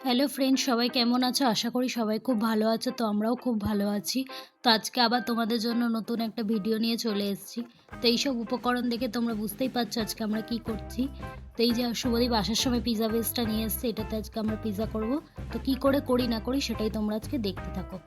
Hello friends, সবাই কেমন আছো? আশা করি সবাই খুব ভালো আছো। তো আমরাও খুব ভালো আছি। তো আজকে আবার তোমাদের জন্য নতুন একটা ভিডিও নিয়ে চলে এসেছি। তো এইসব উপকরণ দেখে তোমরা বুঝতেই পারছো আজকে আমরা কি করছি। তো এই যে শুভদীপ আসার সময় পিৎজা বেসটা নিয়ে এসেছে, এটাতে আজকে আমরা পিৎজা করব। তো কি করে করি না করি সেটাই তোমরা আজকে দেখতে থাকো।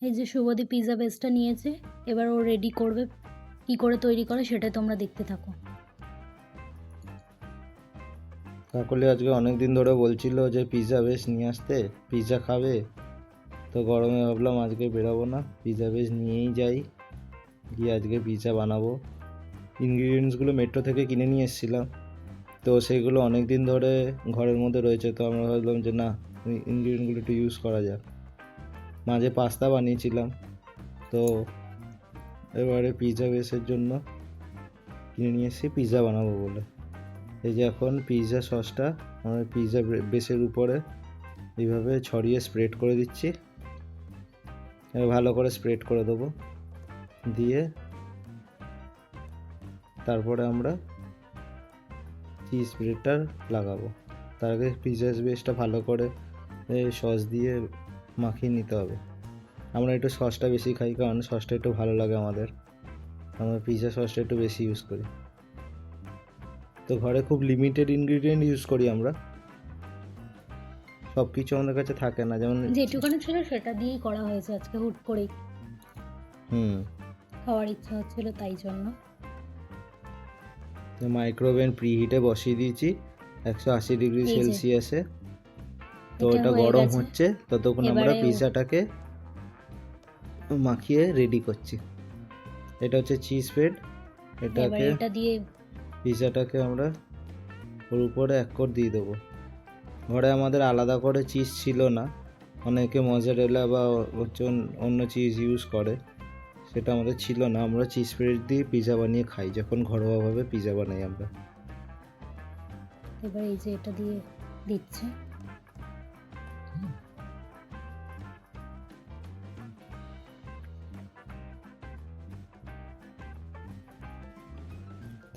এই যে শুভদীপ পিৎজা বেসটা নিয়েছে, এবার ও রেডি করবে। কি করে তৈরি করে সেটাই তোমরা দেখতে থাকো। কাকলি আজকে অনেক দিন ধরে বলছিল যে পিৎজা বেস নিয়ে আসতে, পিৎজা খাবে। তো গরমে ভাবলাম আজকে বেরোবো না, পিৎজা বেস নিয়েই যাই, গিয়ে আজকে পিৎজা বানাবো। ইনগ্রিডিয়েন্টসগুলো মেট্রো থেকে কিনে নিয়ে এসেছিলাম। তো সেইগুলো অনেক দিন ধরে ঘরের মধ্যে রয়েছে, তো আমরা ভাবলাম যে না, ইনগ্রিডিয়েন্টগুলো একটু ইউজ করা যাক। মাঝে পাস্তা বানিয়েছিলাম, তো এবারে পিৎজা বেসের জন্য কিনে নিয়ে এসেছি পিৎজা বানাবো বলে। এই যে এখন পিৎজা সসটা আমরা পিৎজা বেসের উপরে এইভাবে ছড়িয়ে স্প্রেড করে দিচ্ছি। ভালো করে স্প্রেড করে দেবো, দিয়ে তারপরে আমরা চিজ স্প্রেডটা লাগাবো। তার আগে পিৎজা বেসটা ভালো করে সস দিয়ে মাখিয়ে নিতে হবে। আমরা একটু সসটা বেশি খাই, কারণ সসটা একটু ভালো লাগে আমাদের। আমরা পিৎজা সসটা একটু বেশি ইউজ করি। তো ঘরে খুব লিমিটেড ইনগ্রিডিয়েন্ট ইউজ করি আমরা, সব কিছু আমাদের কাছে থাকে না। যেমন যেটুকানি ছিল সেটা দিয়েই করা হয়েছে আজকে হুট করেই। খাওয়ার ইচ্ছা হচ্ছিল তাই জন্য। মাইক্রোওভেন প্রিহিটে বসিয়ে দিয়েছি 180 ডিগ্রি সেলসিয়াসে। তো ওটা গরম হচ্ছে, ততক্ষণ আমরা পিৎজাটাকে মাখিয়ে রেডি করছি। এটা হচ্ছে চিজ স্প্রেড। এটাকে পিৎজাটাকে আমরা ওর উপরে এক কোট দিয়ে দেবো। ঘরে আমাদের আলাদা করে চিজ ছিল না, অনেকে মজারেলা বা হচ্ছে অন্য চিজ ইউজ করে, সেটা আমাদের ছিল না। আমরা চিজ স্প্রেড দিয়ে পিৎজা বানিয়ে খাই যখন ঘরোয়াভাবে পিৎজা বানাই আমরা। এবার এই যে এটা দিয়ে দিচ্ছি।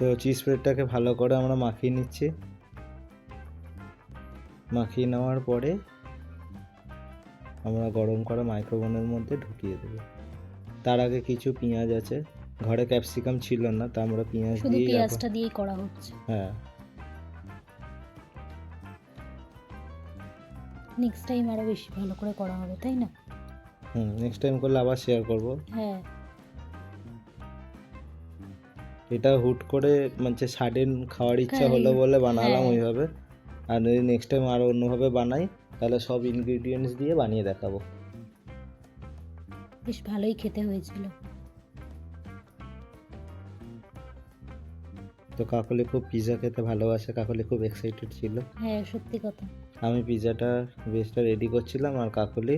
তো চিজ স্প্রেডটাকে ভালো করে আমরা মাখিয়ে নিচ্ছি। মাখিয়ে নেওয়ার পরে আমরা গরম করা মাইক্রোওভেনের মধ্যে ঢুকিয়ে দেবো। তার আগে কিছু পেঁয়াজ আছে, ঘরে ক্যাপসিকাম ছিল না, তা আমরা পেঁয়াজটা দিয়েই করা হচ্ছে। হ্যাঁ, নেক্সট টাইম আরো বেশি ভালো করে করা হবে, তাই না? নেক্সট টাইম করলে আবার শেয়ার করব। হ্যাঁ, এটা হুট করে মানে সাডেন খাওয়ার ইচ্ছা হলো বলে বানালাম ওইভাবে। আর যদি নেক্সট টাইম আরও অন্যভাবে বানাই, তাহলে সব ইনগ্রিডিয়েন্টস দিয়ে বানিয়ে দেখাবো। বেশ ভালোই খেতে হয়েছিল। তো কাকলি খুব পিৎজা খেতে ভালোবাসে, কাকলি খুব এক্সাইটেড ছিল। হ্যাঁ, সত্যি কথা। আমি পিৎজাটা বেসটা রেডি করছিলাম আর কাকলি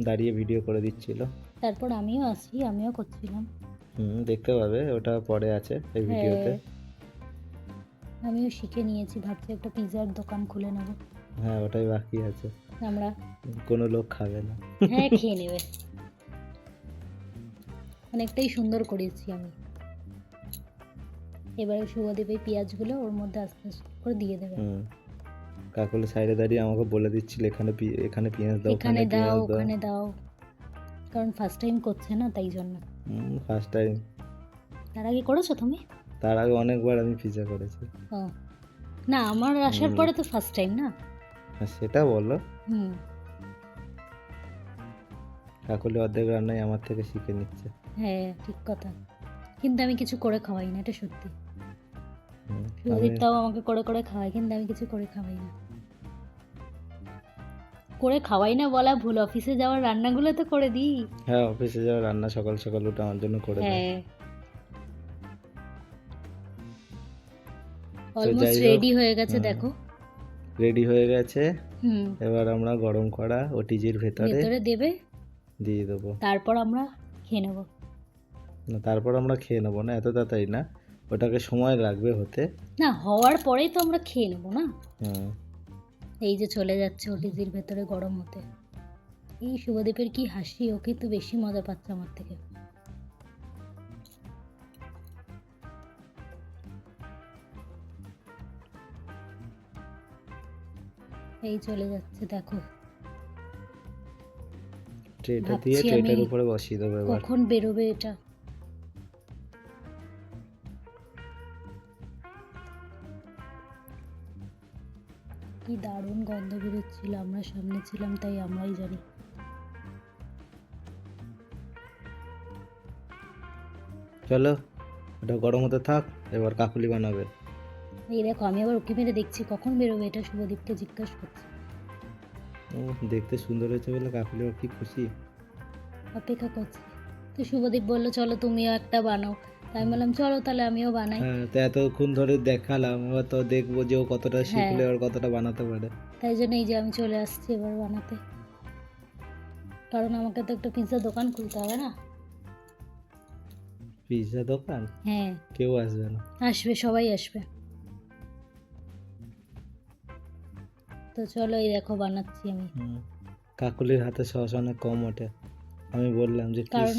দাঁড়িয়ে ভিডিও করে দিচ্ছিল। তারপর আমিও করছিলাম। দেখতে পাবে, ওটা পরে আছে এই ভিডিওতে। আমিও শিখে নিয়েছি, ভাবছি একটা পিৎজার দোকান খুলে নেব। হ্যাঁ, ওটাই বাকি আছে। আমরা কোনো লোক খাবে না। হ্যাঁ, খেয়ে নেবে। অনেকটাই সুন্দর করেছি আমি। এবারে শুভদীপ এই পেঁয়াজগুলো ওর মধ্যে আস্তে আস্তে করে দিয়ে দেবে। কাকলি সাইডে দাঁড়িয়ে আমাকে বলে দিচ্ছিল এখানে পেঁয়াজ দাও, এখানে দাও, ওখানে দাও, কারণ ফার্স্ট টাইম করছে না তাই জন্য। First time. তার আগে করেছো তুমি? তার আগে অনেকবার আমি পিৎজা করেছি। না, আমার আসার পরে তো ফার্স্ট টাইম না। সেটা বলো। কাকলি অর্ধেক রান্নাই আমার থেকে শিখে নিচ্ছে। হ্যাঁ, ঠিক কথা। কিন্তু আমি কিছু করে খাওয়াই না, এটা সত্যি। সুদীপটাও আমাকে করে করে খাওয়াই, কিন্তু আমি কিছু করে খাওয়াই না। করে খাওয়াই না বলা ভুল, অফিসে যাওয়ার রান্নাগুলো তো করে দিই। হ্যাঁ, অফিসে যাওয়ার রান্না সকাল সকাল ওটা আমার জন্য করে দেয়। হ্যাঁ, অলমোস্ট রেডি হয়ে গেছে, দেখো। রেডি হয়ে গেছে। এবার আমরা গরম করা ওটিজির ভেতরে দেবে, দিয়ে দেবো। তারপর আমরা খেয়ে নেব। না, তারপর আমরা খেয়ে নেবো না, এত তাড়াতাড়ি না, ওটাকে সময় লাগবে হতে। না, হওয়ার পরেই তো আমরা খেয়ে নেবো না। এই যে চলে যাচ্ছে ওটিজির ভেতরে গরম হতে। এই শুভদীপের কি হাসি, ও কিন্তু বেশি মজা পাচ্ছে আমার থেকে। এই চলে যাচ্ছে দেখো। ট্রেটা দিয়ে ভাবছি আমি ট্রেটার উপরে বসিয়ে দেবো এবার। কখন বেরোবে এটা। কি দারুণ গন্ধ বেরোচ্ছিল, আমরা সামনে ছিলাম তাই আমরাই জানি। চলো এটা গরম হতে থাক, এবার কাকুলি বানাবে। এই দেখো আমি আবার উঁকি মেরে দেখছি কখন বেরোবে এটা, শুভদীপকে জিজ্ঞাসা করছি। ও দেখতে সুন্দর হয়েছে বলে কাকুলি ওর কি খুশি। অপেক্ষা করছি। তো শুভদীপ বললো চলো তুমিও একটা বানাও, তাই আমি বললাম চলো তাহলে আমিও বানাই। হ্যাঁ, তো এতক্ষণ ধরে দেখালাম, এবার তো দেখবো যে ও কতটা হ্যাঁ, শিখলে আর কতটা বানাতে পারে। তাই জন্য এই যে আমি চলে আসছি এবার বানাতে, কারণ আমাকে তো একটা পিৎজা দোকান খুলতে হবে না। পিৎজা দোকান? হ্যাঁ কেউ আসবে না। আসবে, সবাই আসবে। তো চলো এই দেখো বানাচ্ছি আমি। কাকুলির হাতে সস অনেক কম ওঠে, আমি বললাম যে কারণ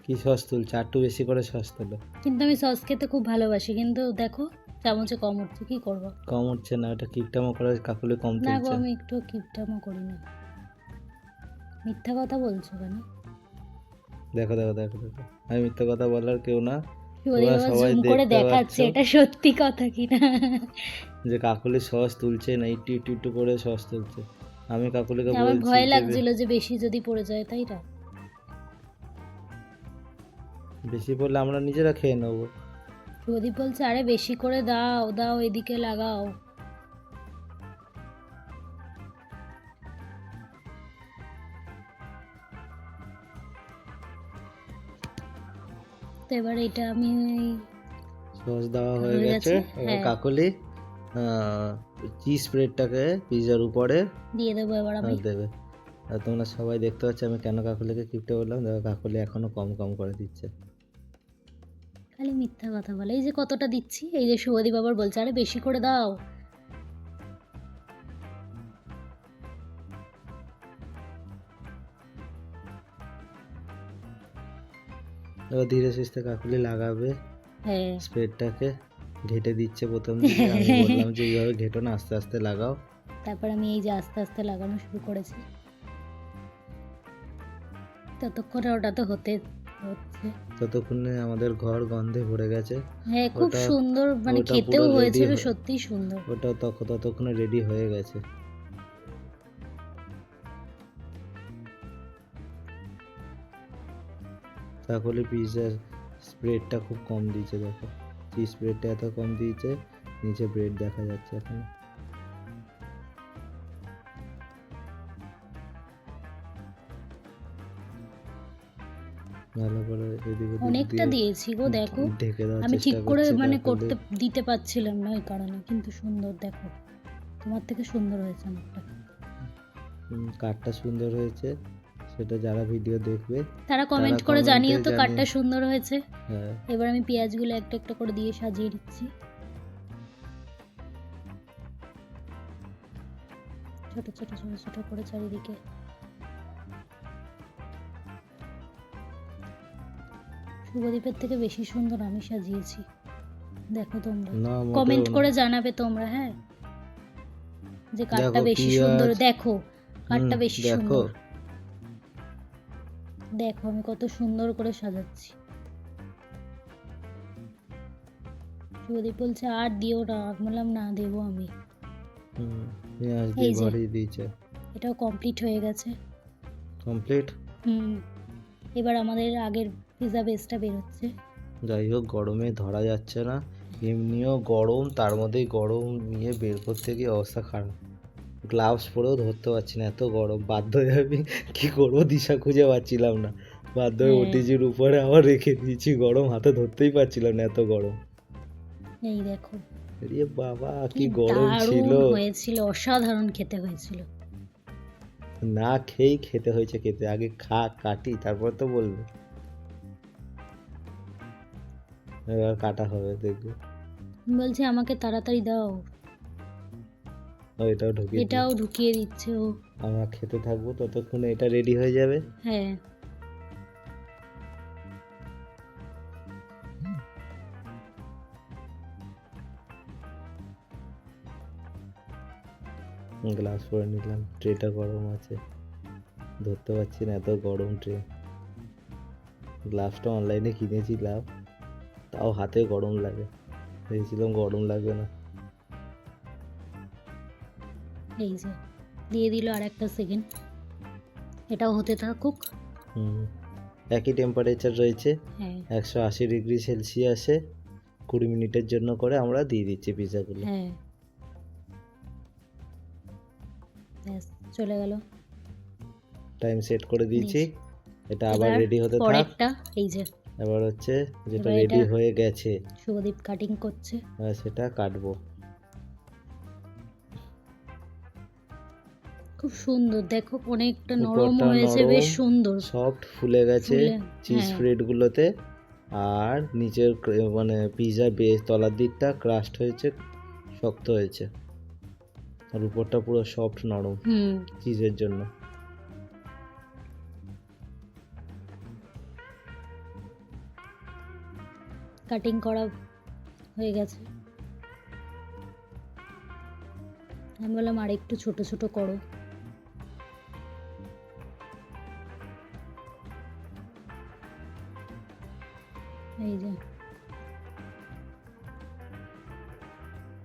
কি সস তুলছে, একটু বেশি করে সস তোলো। কিন্তু আমি সস খেতে খুব ভালোবাসি, কিন্তু দেখো চামচে কম উঠছে, কি করব। কম উঠছে না, ওটা কিপটামো করে কাকুলি কম না গো, তুলছে। আমি একটু কিপটামো করি না। মিথ্যা কথা বলছো কেন? দেখো দেখো দেখো দেখো, আমি মিথ্যে কথা বলার কেউ না। শুভদীপ তোমরা আবার সবাই জুম করে দেখতে দেখাচ্ছে পাচ্ছ এটা সত্যি কথা কিনা। যে কাকুলি সস তুলছে না, একটু একটু একটু করে সস তুলছে। আমি কাকুলিকে আমার বলছি ভয় যে লাগছিল যে বেশি যদি পড়ে যায়, তাই না? বেশি পড়লে আমরা নিজেরা খেয়ে নেবো। শুভদীপ বলছে আরে বেশি করে দাও দাও, এদিকে লাগাও। তো এবার এটা আমি সস দেওয়া হয়ে হয়ে গেছে, গেছে, এবার হ্যাঁ কাকুলি চিজ স্প্রেডটাকে পিৎজার উপরে দিয়ে দেবো এবার আমি। দেবে। আর তোমরা সবাই দেখতে পাচ্ছ আমি কেন কাকুলিকে কিপটে বললাম, দেখো কাকুলি এখনো কম কম করে দিচ্ছে। খালি মিথ্যা কথা বলে। এই যে কতটা দিচ্ছি, এই যে শুভদীপ আবার বলছে আরে বেশি করে দাও। এবার ধীরে সুস্থে কাকুলি লাগাবে হ্যাঁ স্প্রেডটাকে, ঘেটে দিচ্ছে প্রথম দিকে। আমি বললাম যে এইভাবে ঘেটো না, আস্তে আস্তে লাগাও। তারপর আমি এই যে আস্তে আস্তে লাগানো শুরু করেছি। ততক্ষণে ওটা তো হচ্ছে। ততক্ষণে আমাদের ঘর গন্ধে ভরে গেছে। হ্যাঁ খুব ওটা সুন্দর, মানে ওটা খেতেও পুরো রেডি, হয়েছিল সত্যিই সুন্দর। ওটা ততক্ষণে রেডি হয়ে গেছে। তাহলে পিৎজার স্প্রেডটা খুব কম দিয়েছে, দেখো চিজ স্প্রেডটা এত কম দিয়েছে, নিচে ব্রেড দেখা যাচ্ছে এখন। ভালো করে এদিক ওদিক অনেকটা দিয়ে দিয়েছি গো, দেখো ঢেকে দেওয়ার আমি ঠিক চেষ্টা করে করছে মানে কাকুলি। করতে দিতে পারছিলাম না ওই কারণে, কিন্তু সুন্দর দেখো, তোমার থেকে সুন্দর হয়েছে আমারটা। কাঠটা সুন্দর হয়েছে, সেটা যারা ভিডিও দেখবে তারা কমেন্ট করে কমেন্টে জানিও তো কাঠটা সুন্দর হয়েছে। হ্যাঁ। এবার আমি পেঁয়াজগুলো একটা একটা করে দিয়ে সাজিয়ে দিচ্ছি, ছোট ছোট ছোট ছোট করে চারিদিকে। শুভদীপের থেকে বেশি সুন্দর আমি সাজিয়েছি, দেখো তোমরা না মোটেও কমেন্ট না। করে জানাবে তোমরা, হ্যাঁ, যে কাঠটা দেখো বেশি পেঁয়াজ, সুন্দর, দেখো কাঠটা বেশি দেখো সুন্দর। দেখো আমি কত সুন্দর করে সাজাচ্ছি। শুভদীপ বলছে আর দিও না, আমি বললাম না দেবো আমি। পেঁয়াজ এই দিয়ে যে। ভরিয়ে দিয়েছে। এটাও কমপ্লিট হয়ে গেছে। কমপ্লিট। এবার আমাদের আগের পিৎজা বেসটা বেরোচ্ছে। যাই হোক, গরমে ধরা যাচ্ছে না, এমনিও গরম, তার মধ্যেই গরম নিয়ে বের করতে গিয়ে অবস্থা খারাপ। গ্লাভস পরেও ধরতে পারছি না, এত গরম। বাধ্য হয়ে আমি কী করবো দিশা খুঁজে পাচ্ছিলাম না, বাধ্য হয়ে হ্যাঁ। ওটিজির উপরে আবার রেখে দিয়েছি, গরম হাতে ধরতেই পারছিলাম না, এত গরম। এই দেখো আরে বাবা কি কি গরম ছিল, দারুণ হয়েছিল, অসাধারণ খেতে হয়েছিল। না খেয়েই খেতে হয়েছে, খেতে আগে কাটি তারপর তো বলবে। এবার কাটা হবে দেখবে। বলছে আমাকে তাড়াতাড়ি দাও, এটাও ঢুকিয়ে দিই। এটাও ঢুকিয়ে দিচ্ছে ও। আমরা খেতে থাকবো, ততক্ষণে এটা রেডি হয়ে যাবে। হ্যাঁ গ্লাভস পরে নিলাম, ট্রেটা গরম আছে, ধরতে পারছি না, এত গরম ট্রে। গ্লাভসটা অনলাইনে কিনেছিলাম, তাও হাতে গরম লাগে, ভেবেছিলাম গরম লাগবে না। এই যে দিয়ে দিল আর একটা সেকেন্ড, এটাও হতে থাকুক। একই টেম্পারেচার রয়েছে, হ্যাঁ 180°C 20 মিনিটের জন্য করে আমরা দিয়ে দিচ্ছি পিৎজাগুলো। হ্যাঁ ব্যাস চলে গেল। টাইম সেট করে দিয়েছি, এটা আবার এবার রেডি হতে থাক। পরেরটা এই যে এবার হচ্ছে যেটা এবার রেডি এটা হয়ে গেছে, শুভদীপ কাটিং করছে। আর সেটা কাটবো। খুব সুন্দর, দেখো অনেকটা নরম উপরটা হয়েছে, নরম, বেশ সুন্দর সফট ফুলে গেছে ফুলে। চিজ হ্যাঁ স্প্রেডগুলোতে। আর নিচের মানে পিৎজা বেস তলার দিকটা ক্রাস্ট হয়েছে, শক্ত হয়েছে, আর উপরটা পুরো সফট নরম চিজের জন্য। কাটিং করা হয়ে গেছে। আমি বললাম আর একটু ছোট ছোট করো। এই যে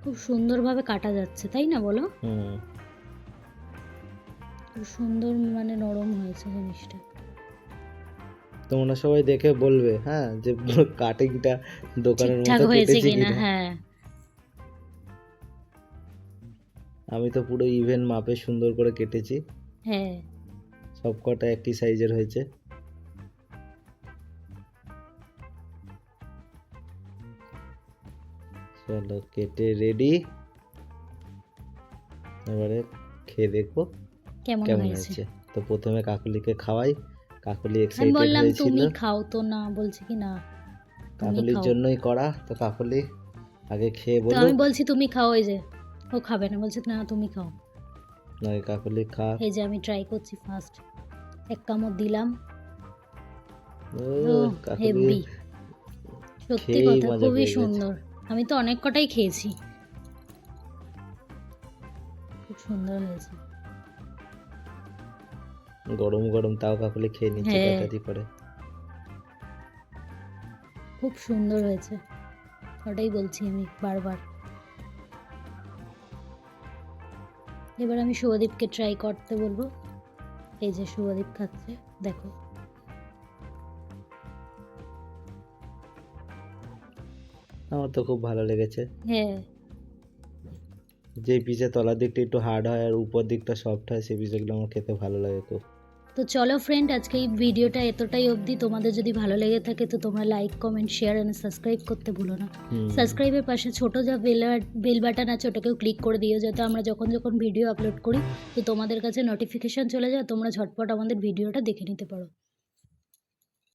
খুব সুন্দরভাবে কাটা যাচ্ছে, তাই না বলো? খুব সুন্দর মানে নরম হয়েছে জিনিসটা। তোমরা সবাই দেখে বলবে হ্যাঁ যে কাটিংটা দোকানের ঠিকঠাক মতো হয়েছে কেটেছি কিনা। কিনা। হ্যাঁ আমি তো পুরো ইভেন মাপে সুন্দর করে কেটেছি, হ্যাঁ সব কটা একই সাইজের হয়েছে। চলো কেটে রেডি, এবারে খেয়ে দেখবো কেমন কেমন হয়েছে। হয়েছে। তো প্রথমে কাকুলিকে খাওয়াই, কাকুলি আমি এক্সাইটেড বললাম হয়েছিল, তুমি খাও, তো না বলছে কি না তুমি কাকুলির খাও। জন্যই করা। তো কাকুলি আগে খেয়ে তো বলো। আমি বলছি তুমি খাও, এই যে ও খাবে না, বলছে না তুমি খাও। নয় কাকুলি খা। এই যে আমি ট্রাই করছি ফার্স্ট, এক কামড় দিলাম। ও কাকুলি হেভি, সত্যি খেয়েই কথা মজা খুবই পেয়ে গেছে। সুন্দর। আমি তো অনেক কটাই খেয়েছি, খুব সুন্দর হয়েছে। গরম গরম তাও কাকুলি খেয়ে নিচ্ছে হ্যাঁ। তাড়াতাড়ি করে। খুব সুন্দর হয়েছে, ওটাই বলছি আমি বারবার। এবার আমি শুভদীপকে ট্রাই করতে বলবো। এই যে শুভদীপ খাচ্ছে, দেখো। আমার তো খুব ভালো লেগেছে। হ্যাঁ যে পিসের তলার দিকটা একটু হার্ড হয় আর উপর দিকটা সফট হয়, সেই পিসগুলো আমার খেতে ভালো লাগে খুব। তো চলো ফ্রেন্ড, আজকে এই ভিডিওটা এতটাই অবধি। তোমাদের যদি ভালো লেগে থাকে তো তোমরা like comment share and subscribe করতে ভুলো না। সাবস্ক্রাইবের পাশে ছোট যা বেল বাটন আছে ওটাকেও ক্লিক করে দিও, যাতে আমরা যখন যখন ভিডিও আপলোড করি তো তোমাদের কাছে নোটিফিকেশান চলে যায়, তোমরা ঝটপট আমাদের ভিডিওটা দেখে নিতে পারো।